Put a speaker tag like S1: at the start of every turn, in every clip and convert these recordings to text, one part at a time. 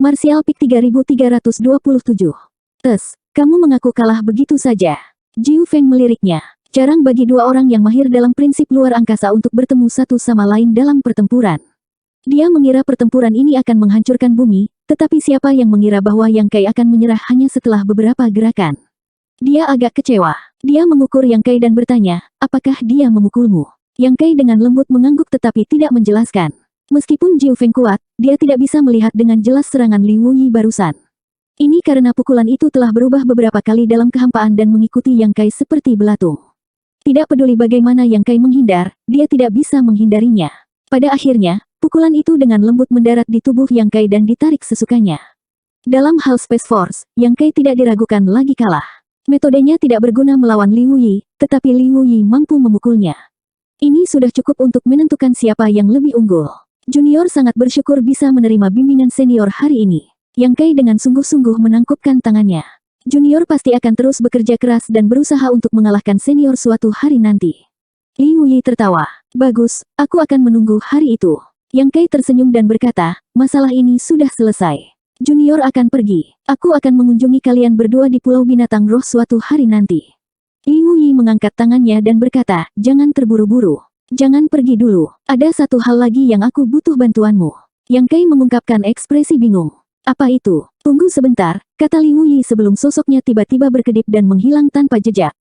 S1: Martial Peak 3327. Tes, kamu mengaku kalah begitu saja. Jiu Feng meliriknya. Jarang bagi dua orang yang mahir dalam prinsip luar angkasa untuk bertemu satu sama lain dalam pertempuran. Dia mengira pertempuran ini akan menghancurkan bumi, tetapi siapa yang mengira bahwa Yang Kai akan menyerah hanya setelah beberapa gerakan. Dia agak kecewa. Dia mengukur Yang Kai dan bertanya, apakah dia memukulmu? Yang Kai dengan lembut mengangguk tetapi tidak menjelaskan. Meskipun Jiu Feng kuat, dia tidak bisa melihat dengan jelas serangan Li Wuyi barusan. Ini karena pukulan itu telah berubah beberapa kali dalam kehampaan dan mengikuti Yang Kai seperti belatung. Tidak peduli bagaimana Yang Kai menghindar, dia tidak bisa menghindarinya. Pada akhirnya, pukulan itu dengan lembut mendarat di tubuh Yang Kai dan ditarik sesukanya. Dalam hal Space Force, Yang Kai tidak diragukan lagi kalah. Metodenya tidak berguna melawan Li Wuyi, tetapi Li Wuyi mampu memukulnya. Ini sudah cukup untuk menentukan siapa yang lebih unggul. Junior sangat bersyukur bisa menerima bimbingan senior hari ini. Yang Kai dengan sungguh-sungguh menangkupkan tangannya. Junior pasti akan terus bekerja keras dan berusaha untuk mengalahkan senior suatu hari nanti. Li Wuyi tertawa. Bagus, aku akan menunggu hari itu. Yang Kai tersenyum dan berkata, masalah ini sudah selesai. Junior akan pergi. Aku akan mengunjungi kalian berdua di Pulau Binatang Roh suatu hari nanti. Li Wuyi mengangkat tangannya dan berkata, jangan terburu-buru. Jangan pergi dulu. Ada satu hal lagi yang aku butuh bantuanmu. Yang Kai mengungkapkan ekspresi bingung. Apa itu? Tunggu sebentar, kata Li Wuyi sebelum sosoknya tiba-tiba berkedip dan menghilang tanpa jejak.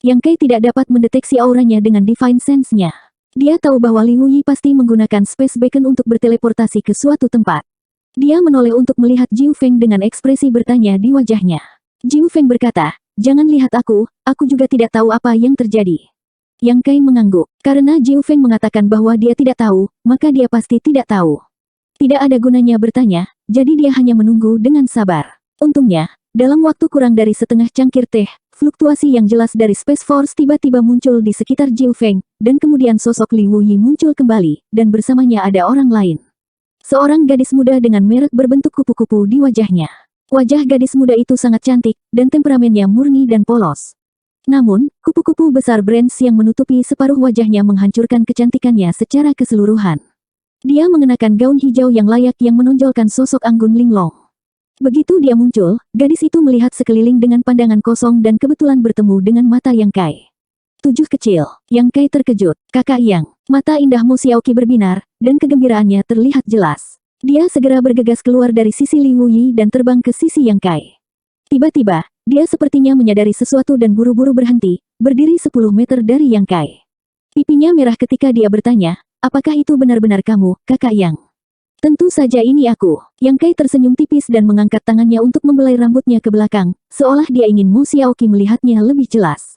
S1: Yang Kai tidak dapat mendeteksi auranya dengan Divine Sense-nya. Dia tahu bahwa Li Wuyi pasti menggunakan Space Beacon untuk berteleportasi ke suatu tempat. Dia menoleh untuk melihat Jiu Feng dengan ekspresi bertanya di wajahnya. Jiu Feng berkata, jangan lihat aku juga tidak tahu apa yang terjadi. Yang Kai mengangguk. Karena Jiu Feng mengatakan bahwa dia tidak tahu, maka dia pasti tidak tahu. Tidak ada gunanya bertanya, jadi dia hanya menunggu dengan sabar. Untungnya, dalam waktu kurang dari setengah cangkir teh, fluktuasi yang jelas dari Space Force tiba-tiba muncul di sekitar Jiu Feng, dan kemudian sosok Li Wuyi muncul kembali, dan bersamanya ada orang lain. Seorang gadis muda dengan merek berbentuk kupu-kupu di wajahnya. Wajah gadis muda itu sangat cantik, dan temperamennya murni dan polos. Namun, kupu-kupu besar Brands yang menutupi separuh wajahnya menghancurkan kecantikannya secara keseluruhan. Dia mengenakan gaun hijau yang layak yang menonjolkan sosok Anggun Linglong. Begitu dia muncul, gadis itu melihat sekeliling dengan pandangan kosong dan kebetulan bertemu dengan mata Yang Kai. 7 kecil. Yang Kai terkejut. Kakak Yang. Mata indah Mo Xiaoqi berbinar, dan kegembiraannya terlihat jelas. Dia segera bergegas keluar dari sisi Li Wuyi dan terbang ke sisi Yang Kai. Tiba-tiba, dia sepertinya menyadari sesuatu dan buru-buru berhenti, berdiri 10 meter dari Yang Kai. Pipinya merah ketika dia bertanya, apakah itu benar-benar kamu, kakak Yang? Tentu saja ini aku. Yang Kai tersenyum tipis dan mengangkat tangannya untuk membelai rambutnya ke belakang, seolah dia ingin Mo Xiaoqi melihatnya lebih jelas.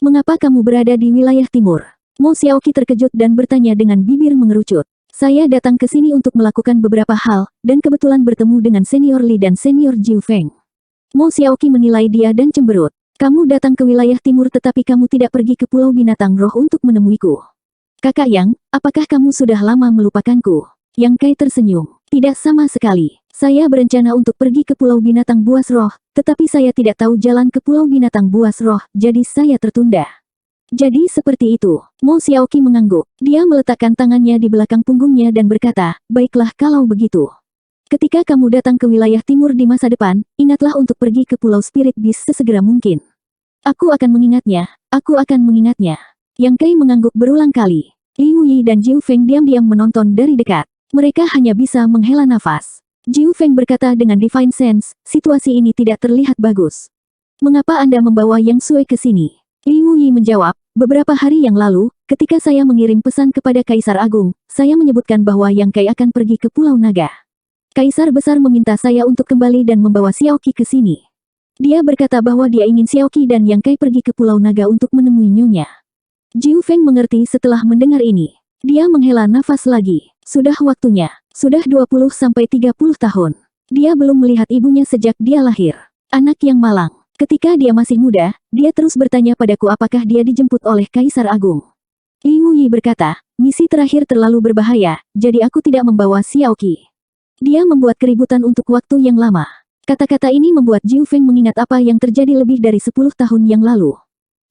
S1: Mengapa kamu berada di wilayah timur? Mo Xiaoqi terkejut dan bertanya dengan bibir mengerucut. Saya datang ke sini untuk melakukan beberapa hal, dan kebetulan bertemu dengan senior Li dan senior Jiu Feng. Mo Xiaoqi menilai dia dan cemberut. Kamu datang ke wilayah timur tetapi kamu tidak pergi ke Pulau Binatang Roh untuk menemuiku. Kakak Yang, apakah kamu sudah lama melupakanku? Yang Kai tersenyum. Tidak sama sekali. Saya berencana untuk pergi ke Pulau Binatang Buas Roh, tetapi saya tidak tahu jalan ke Pulau Binatang Buas Roh, jadi saya tertunda. Jadi seperti itu. Mo Xiaoqi mengangguk. Dia meletakkan tangannya di belakang punggungnya dan berkata, baiklah kalau begitu. Ketika kamu datang ke wilayah timur di masa depan, ingatlah untuk pergi ke Pulau Spirit Beast sesegera mungkin. Aku akan mengingatnya, aku akan mengingatnya. Yang Kai mengangguk berulang kali. Li Wuyi dan Jiu Feng diam-diam menonton dari dekat. Mereka hanya bisa menghela nafas. Jiu Feng berkata dengan Divine Sense, situasi ini tidak terlihat bagus. Mengapa Anda membawa Yang Sui ke sini? Li Wuyi menjawab, beberapa hari yang lalu, ketika saya mengirim pesan kepada Kaisar Agung, saya menyebutkan bahwa Yang Kai akan pergi ke Pulau Naga. Kaisar Besar meminta saya untuk kembali dan membawa Xiaoqi ke sini. Dia berkata bahwa dia ingin Xiaoqi dan Yang Kai pergi ke Pulau Naga untuk menemui nyonya. Jiu Feng mengerti setelah mendengar ini. Dia menghela nafas lagi. Sudah waktunya. Sudah 20-30 tahun. Dia belum melihat ibunya sejak dia lahir. Anak yang malang. Ketika dia masih muda, dia terus bertanya padaku apakah dia dijemput oleh Kaisar Agung. Li Wuyi berkata, misi terakhir terlalu berbahaya, jadi aku tidak membawa Xiaoqi. Dia membuat keributan untuk waktu yang lama. Kata-kata ini membuat Jiu Feng mengingat apa yang terjadi lebih dari 10 tahun yang lalu.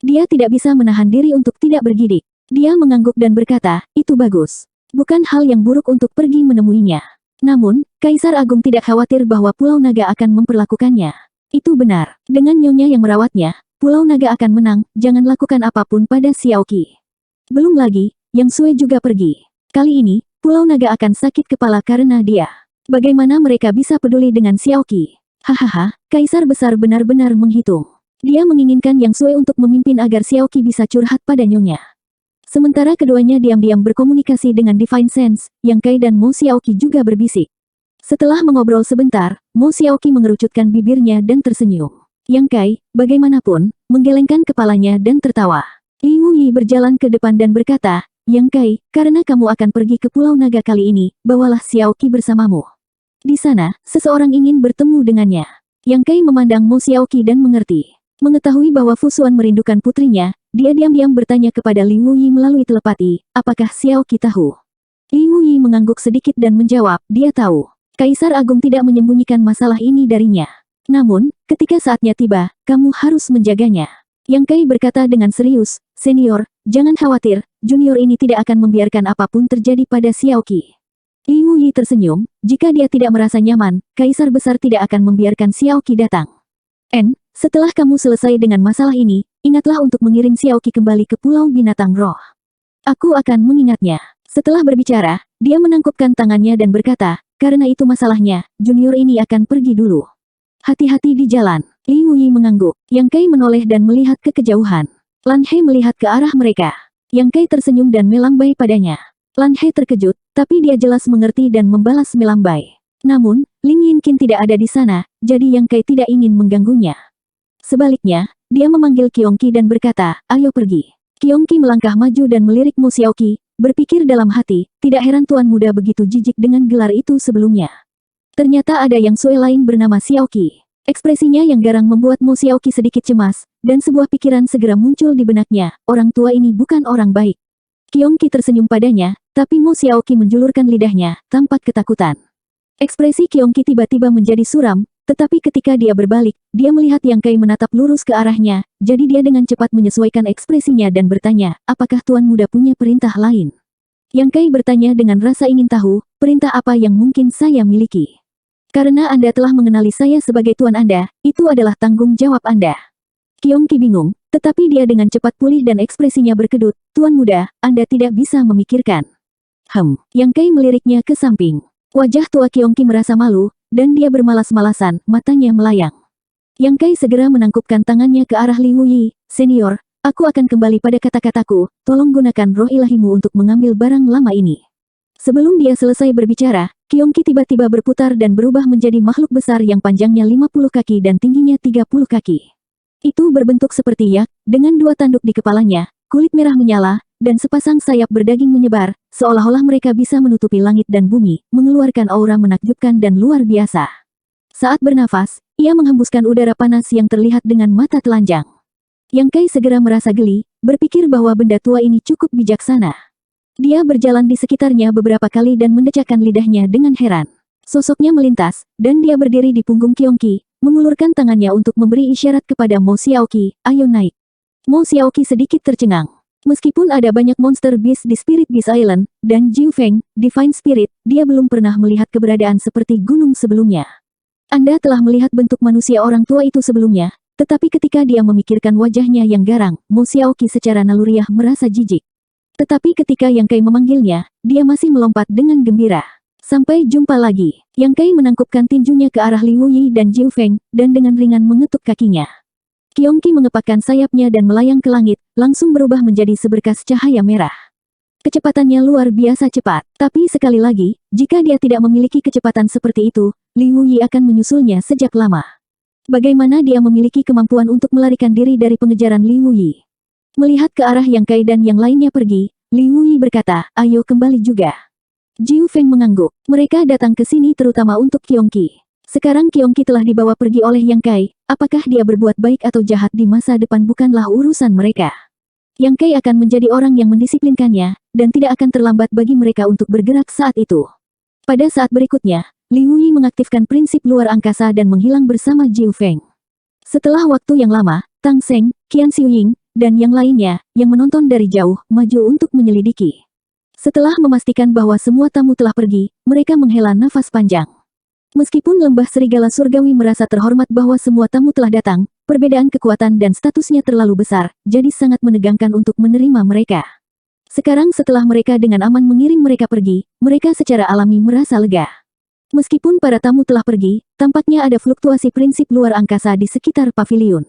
S1: Dia tidak bisa menahan diri untuk tidak bergidik. Dia mengangguk dan berkata, itu bagus. Bukan hal yang buruk untuk pergi menemuinya. Namun, Kaisar Agung tidak khawatir bahwa Pulau Naga akan memperlakukannya. Itu benar. Dengan nyonya yang merawatnya, Pulau Naga akan menang, jangan lakukan apapun pada Xiaoqi. Belum lagi, Yang Sui juga pergi. Kali ini, Pulau Naga akan sakit kepala karena dia. Bagaimana mereka bisa peduli dengan Xiaoqi? Hahaha, Kaisar Besar benar-benar menghitung. Dia menginginkan Yang Sui untuk memimpin agar Xiaoqi bisa curhat pada nyonya. Sementara keduanya diam-diam berkomunikasi dengan Divine Sense, Yang Kai dan Mo Xiaoqi juga berbisik. Setelah mengobrol sebentar, Mo Xiaoqi mengerucutkan bibirnya dan tersenyum. Yang Kai, bagaimanapun, menggelengkan kepalanya dan tertawa. Li Wuyi berjalan ke depan dan berkata, Yang Kai, karena kamu akan pergi ke Pulau Naga kali ini, bawalah Xiaoqi bersamamu. Di sana, seseorang ingin bertemu dengannya. Yang Kai memandang Mo Xiaoqi dan mengerti. Mengetahui bahwa Fu Xuan merindukan putrinya, dia diam-diam bertanya kepada Li Wuyi melalui telepati, apakah Xiaoqi tahu? Li Wuyi mengangguk sedikit dan menjawab, dia tahu. Kaisar Agung tidak menyembunyikan masalah ini darinya. Namun, ketika saatnya tiba, kamu harus menjaganya. Yang Kai berkata dengan serius, senior, jangan khawatir, junior ini tidak akan membiarkan apapun terjadi pada Xiaoqi. Li Wuyi tersenyum, jika dia tidak merasa nyaman, Kaisar Besar tidak akan membiarkan Xiaoqi datang. Setelah kamu selesai dengan masalah ini, ingatlah untuk mengirim Xiaoqi kembali ke Pulau Binatang Roh. Aku akan mengingatnya. Setelah berbicara, dia menangkupkan tangannya dan berkata, karena itu masalahnya, junior ini akan pergi dulu. Hati-hati di jalan. Li Wuyi mengangguk. Yang Kai menoleh dan melihat ke kejauhan. Lan He melihat ke arah mereka. Yang Kai tersenyum dan melambai padanya. Lan He terkejut, tapi dia jelas mengerti dan membalas melambai. Namun, Ling Yinqin tidak ada di sana, jadi Yang Kai tidak ingin mengganggunya. Sebaliknya, dia memanggil Qiongqi dan berkata, ayo pergi. Qiongqi melangkah maju dan melirik Mo Xiaoqi, berpikir dalam hati, tidak heran tuan muda begitu jijik dengan gelar itu sebelumnya. Ternyata ada Yang Sui lain bernama Xiaoqi. Ekspresinya yang garang membuat Mo Xiaoqi sedikit cemas, dan sebuah pikiran segera muncul di benaknya, orang tua ini bukan orang baik. Qiongqi tersenyum padanya, tapi Mo Xiaoqi menjulurkan lidahnya, tampak ketakutan. Ekspresi Qiongqi tiba-tiba menjadi suram, tetapi ketika dia berbalik, dia melihat Yang Kai menatap lurus ke arahnya, jadi dia dengan cepat menyesuaikan ekspresinya dan bertanya, apakah tuan muda punya perintah lain? Yang Kai bertanya dengan rasa ingin tahu, perintah apa yang mungkin saya miliki? Karena Anda telah mengenali saya sebagai tuan Anda, itu adalah tanggung jawab Anda. Qiongqi bingung, tetapi dia dengan cepat pulih dan ekspresinya berkedut, tuan muda, Anda tidak bisa memikirkan. Yang Kai meliriknya ke samping. Wajah tua Qiongqi merasa malu, dan dia bermalas-malasan, matanya melayang. Yang Kai segera menangkupkan tangannya ke arah Li Wuyi, senior, aku akan kembali pada kata-kataku, tolong gunakan roh ilahimu untuk mengambil barang lama ini. Sebelum dia selesai berbicara, Qiongqi tiba-tiba berputar dan berubah menjadi makhluk besar yang panjangnya 50 kaki dan tingginya 30 kaki. Itu berbentuk seperti yak, dengan dua tanduk di kepalanya, kulit merah menyala, dan sepasang sayap berdaging menyebar, seolah-olah mereka bisa menutupi langit dan bumi, mengeluarkan aura menakjubkan dan luar biasa. Saat bernafas, ia menghembuskan udara panas yang terlihat dengan mata telanjang. Yang Kai segera merasa geli, berpikir bahwa benda tua ini cukup bijaksana. Dia berjalan di sekitarnya beberapa kali dan mendecakkan lidahnya dengan heran. Sosoknya melintas, dan dia berdiri di punggung Qiongqi, mengulurkan tangannya untuk memberi isyarat kepada Mo Xiaoqi, ayo naik. Mo Xiaoqi sedikit tercengang. Meskipun ada banyak monster beast di Spirit Beast Island, dan Jiu Feng, Divine Spirit, dia belum pernah melihat keberadaan seperti gunung sebelumnya. Anda telah melihat bentuk manusia orang tua itu sebelumnya, tetapi ketika dia memikirkan wajahnya yang garang, Mo Xiaoqi secara naluriah merasa jijik. Tetapi ketika Yang Kai memanggilnya, dia masih melompat dengan gembira. Sampai jumpa lagi. Yang Kai menangkupkan tinjunya ke arah Li Wuyi dan Jiu Feng, dan dengan ringan mengetuk kakinya. Qiongqi mengepakkan sayapnya dan melayang ke langit, langsung berubah menjadi seberkas cahaya merah. Kecepatannya luar biasa cepat, tapi sekali lagi, jika dia tidak memiliki kecepatan seperti itu, Li Wuyi akan menyusulnya sejak lama. Bagaimana dia memiliki kemampuan untuk melarikan diri dari pengejaran Li Wuyi? Melihat ke arah Yang Kai dan yang lainnya pergi, Li Wuyi berkata, ayo kembali juga. Jiu Feng mengangguk, mereka datang ke sini terutama untuk Qiongqi. Sekarang Qiongqi telah dibawa pergi oleh Yang Kai, apakah dia berbuat baik atau jahat di masa depan bukanlah urusan mereka. Yang Kai akan menjadi orang yang mendisiplinkannya, dan tidak akan terlambat bagi mereka untuk bergerak saat itu. Pada saat berikutnya, Li Wuyi mengaktifkan prinsip luar angkasa dan menghilang bersama Jiu Feng. Setelah waktu yang lama, Tang Seng, Qian Xiuying, dan yang lainnya, yang menonton dari jauh, maju untuk menyelidiki. Setelah memastikan bahwa semua tamu telah pergi, mereka menghela nafas panjang. Meskipun lembah serigala surgawi merasa terhormat bahwa semua tamu telah datang, perbedaan kekuatan dan statusnya terlalu besar, jadi sangat menegangkan untuk menerima mereka. Sekarang setelah mereka dengan aman mengirim mereka pergi, mereka secara alami merasa lega. Meskipun para tamu telah pergi, tampaknya ada fluktuasi prinsip luar angkasa di sekitar paviliun.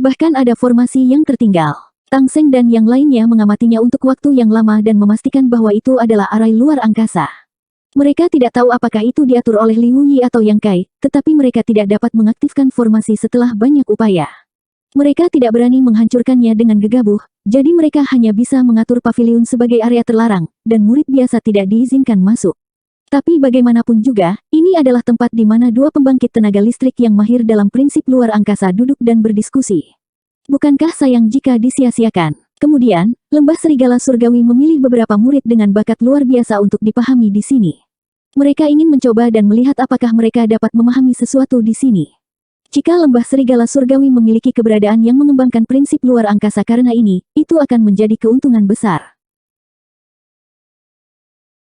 S1: Bahkan ada formasi yang tertinggal. Tang Seng dan yang lainnya mengamatinya untuk waktu yang lama dan memastikan bahwa itu adalah arai luar angkasa. Mereka tidak tahu apakah itu diatur oleh Liu Yi atau Yang Kai, tetapi mereka tidak dapat mengaktifkan formasi setelah banyak upaya. Mereka tidak berani menghancurkannya dengan gegabah, jadi mereka hanya bisa mengatur paviliun sebagai area terlarang, dan murid biasa tidak diizinkan masuk. Tapi bagaimanapun juga, ini adalah tempat di mana dua pembangkit tenaga listrik yang mahir dalam prinsip luar angkasa duduk dan berdiskusi. Bukankah sayang jika disia-siakan? Kemudian, lembah serigala surgawi memilih beberapa murid dengan bakat luar biasa untuk dipahami di sini. Mereka ingin mencoba dan melihat apakah mereka dapat memahami sesuatu di sini. Jika lembah serigala surgawi memiliki keberadaan yang mengembangkan prinsip luar angkasa karena ini, itu akan menjadi keuntungan besar.